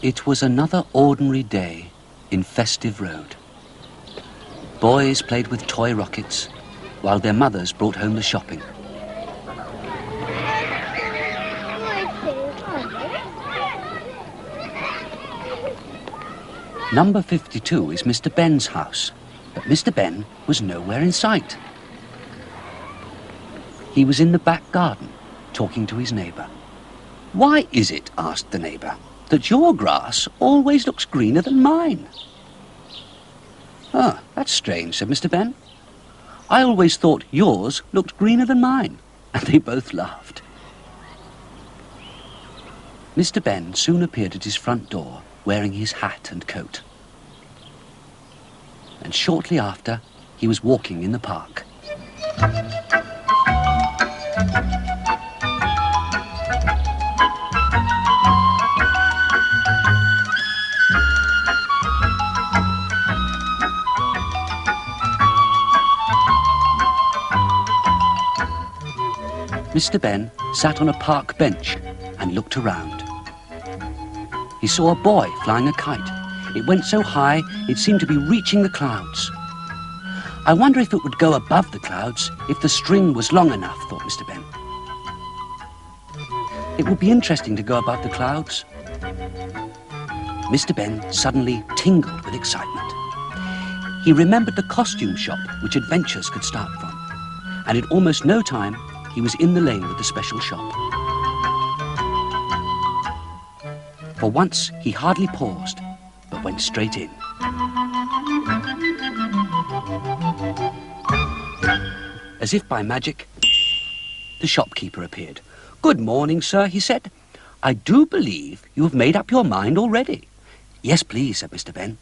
It was another ordinary day in Festive Road. Boys played with toy rockets, while their mothers brought home the shopping. Number 52 is Mr. Benn's house, but Mr. Benn was nowhere in sight. He was in the back garden, talking to his neighbour. "Why is it," asked the neighbour, "that your grass always looks greener than mine?" "Ah, that's strange," said Mr. Benn. "I always thought yours looked greener than mine." And they both laughed. Mr. Benn soon appeared at his front door, wearing his hat and coat. And shortly after, he was walking in the park. Mr. Benn sat on a park bench and looked around. He saw a boy flying a kite. It went so high, it seemed to be reaching the clouds. "I wonder if it would go above the clouds if the string was long enough," thought Mr. Benn. "It would be interesting to go above the clouds." Mr. Benn suddenly tingled with excitement. He remembered the costume shop which adventures could start from, and in almost no time, he was in the lane with the special shop. For once, he hardly paused, but went straight in. As if by magic, the shopkeeper appeared. "Good morning, sir," he said. "I do believe you have made up your mind already." "Yes, please," said Mr. Benn.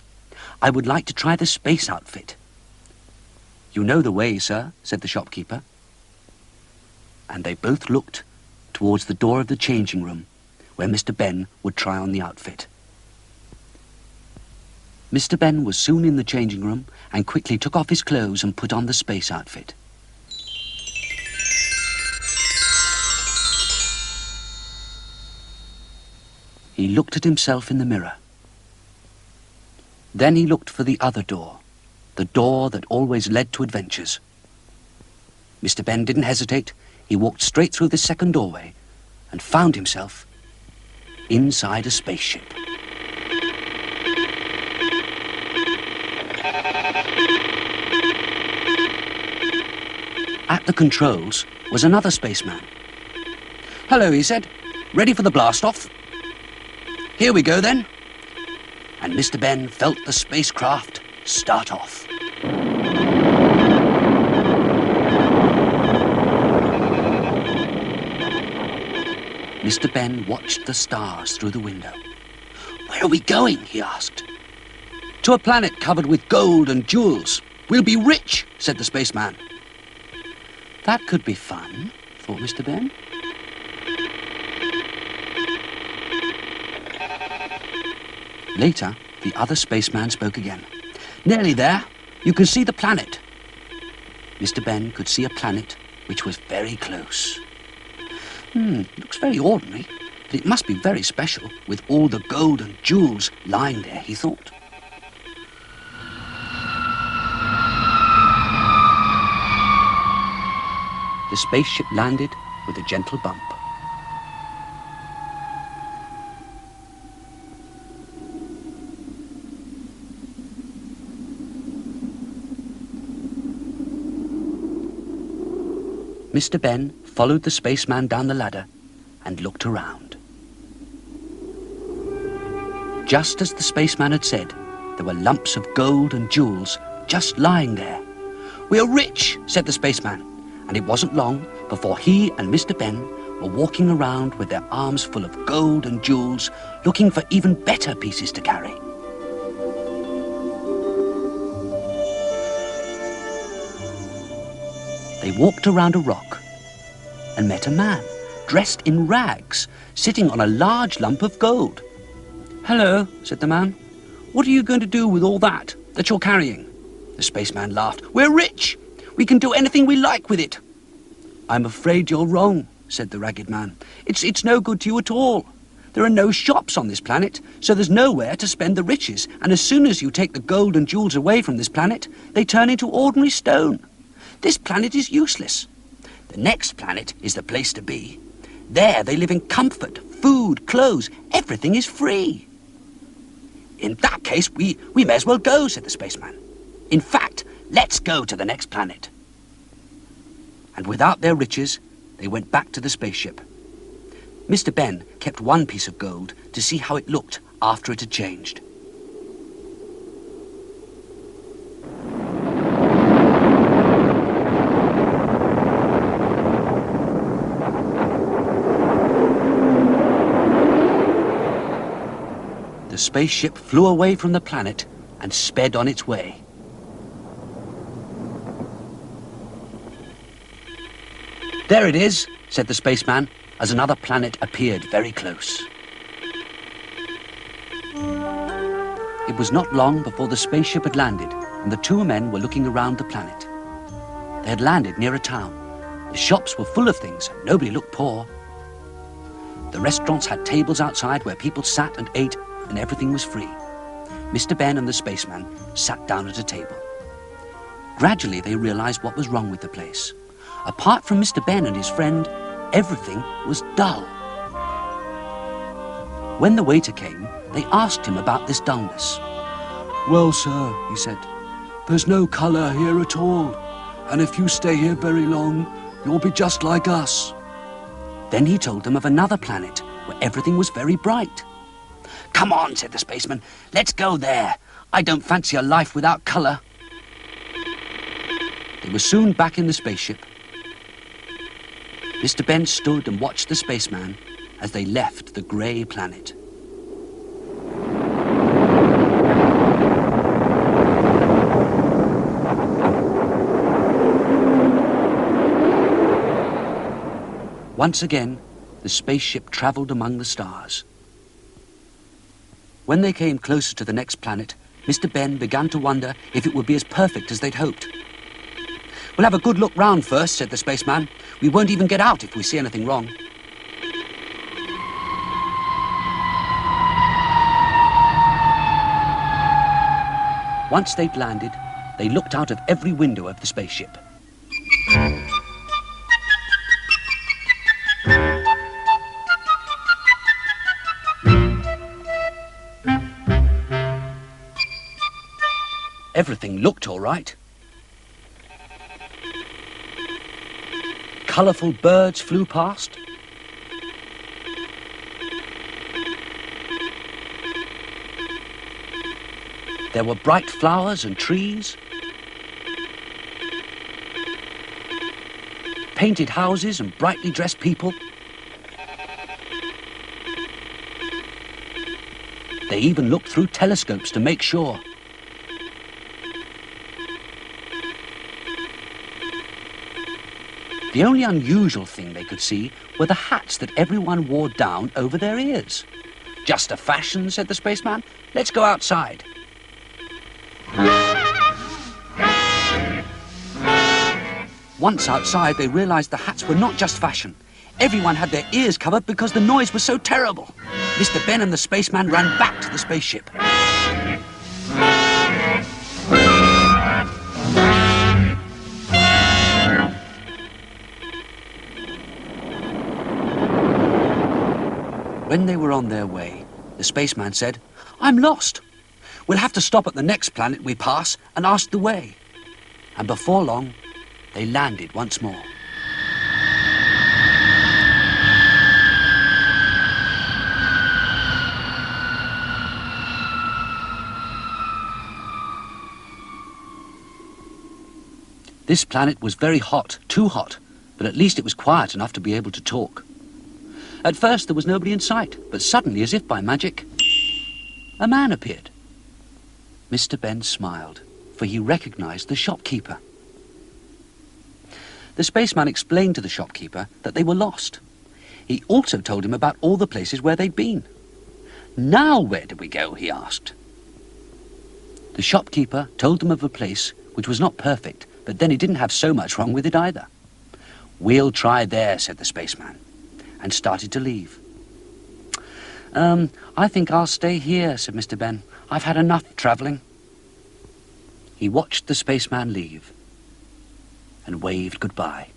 "I would like to try the space outfit." "You know the way, sir," said the shopkeeper. And they both looked towards the door of the changing room, where Mr. Benn would try on the outfit. Mr. Benn was soon in the changing room and quickly took off his clothes and put on the space outfit. He looked at himself in the mirror. Then he looked for the other door, the door that always led to adventures. Mr. Benn didn't hesitate. He walked straight through the second doorway and found himself inside a spaceship. At the controls was another spaceman. "Hello," he said. "Ready for the blast-off?" "Here we go, then." And Mr. Benn felt the spacecraft start off. Mr. Benn watched the stars through the window. "Where are we going?" he asked. "To a planet covered with gold and jewels. We'll be rich," said the spaceman. That could be fun, thought Mr. Benn. Later, the other spaceman spoke again. "Nearly there. You can see the planet." Mr. Benn could see a planet which was very close. It looks very ordinary, but it must be very special with all the gold and jewels lying there, he thought. The spaceship landed with a gentle bump. Mr. Benn followed the spaceman down the ladder and looked around. Just as the spaceman had said, there were lumps of gold and jewels just lying there. "We're rich," said the spaceman, and it wasn't long before he and Mr. Benn were walking around with their arms full of gold and jewels, looking for even better pieces to carry. They walked around a rock and met a man, dressed in rags, sitting on a large lump of gold. "Hello," said the man. "What are you going to do with all that you're carrying?" The spaceman laughed. "We're rich. We can do anything we like with it." "I'm afraid you're wrong," said the ragged man. It's no good to you at all. There are no shops on this planet, so there's nowhere to spend the riches, and as soon as you take the gold and jewels away from this planet, they turn into ordinary stone. This planet is useless. The next planet is the place to be. There they live in comfort, food, clothes, everything is free. In that case, we may as well go, said the spaceman. In fact, let's go to the next planet. And without their riches, they went back to the spaceship. Mr. Benn kept one piece of gold to see how it looked after it had changed. The spaceship flew away from the planet and sped on its way. There it is, said the spaceman, as another planet appeared very close. It was not long before the spaceship had landed, and the two men were looking around the planet. They had landed near a town. The shops were full of things, and nobody looked poor. The restaurants had tables outside where people sat and ate, and everything was free. Mr. Benn and the spaceman sat down at a table. Gradually, they realized what was wrong with the place. Apart from Mr. Benn and his friend, everything was dull. When the waiter came, they asked him about this dullness. Well, sir, he said, there's no colour here at all, and if you stay here very long, you'll be just like us. Then he told them of another planet where everything was very bright. Come on, said the spaceman, let's go there. I don't fancy a life without colour. They were soon back in the spaceship. Mr. Benn stood and watched the spaceman as they left the grey planet. Once again, the spaceship travelled among the stars. When they came closer to the next planet, Mr. Benn began to wonder if it would be as perfect as they'd hoped. We'll have a good look round first, said the spaceman. We won't even get out if we see anything wrong. Once they'd landed, they looked out of every window of the spaceship. Everything looked all right. Colourful birds flew past. There were bright flowers and trees. Painted houses and brightly dressed people. They even looked through telescopes to make sure. The only unusual thing they could see were the hats that everyone wore down over their ears. Just a fashion, said the spaceman. Let's go outside. Once outside, they realized the hats were not just fashion. Everyone had their ears covered because the noise was so terrible. Mr. Benn and the spaceman ran back to the spaceship. When they were on their way, the spaceman said, I'm lost. We'll have to stop at the next planet we pass and ask the way. And before long, they landed once more. This planet was very hot, too hot, but at least it was quiet enough to be able to talk. At first there was nobody in sight, but suddenly, as if by magic, a man appeared. Mr. Benn smiled, for he recognized the shopkeeper. The spaceman explained to the shopkeeper that they were lost. He also told him about all the places where they'd been. Now where do we go, he asked. The shopkeeper told them of a place which was not perfect, but then it didn't have so much wrong with it either. We'll try there, said the spaceman, and started to leave. I think I'll stay here, said Mr. Benn. I've had enough travelling. He watched the spaceman leave and waved goodbye.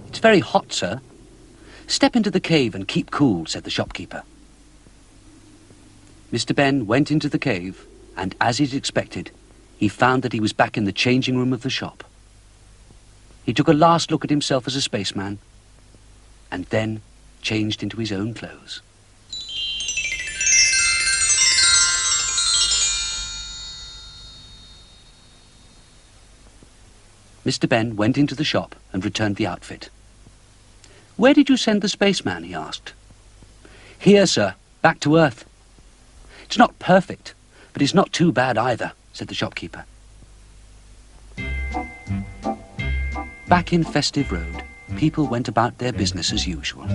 It's very hot, sir. Step into the cave and keep cool, said the shopkeeper. Mr. Benn went into the cave, and as he'd expected, he found that he was back in the changing room of the shop. He took a last look at himself as a spaceman, and then changed into his own clothes. Mr. Benn went into the shop and returned the outfit. "Where did you send the spaceman?" he asked. "Here, sir, back to Earth. It's not perfect, but it's not too bad either," said the shopkeeper. Back in Festive Road, people went about their business as usual.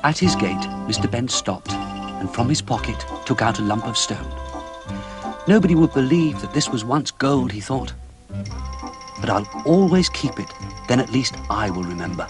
At his gate, Mr. Benn stopped, and from his pocket took out a lump of stone. Nobody would believe that this was once gold, he thought. But I'll always keep it, then at least I will remember.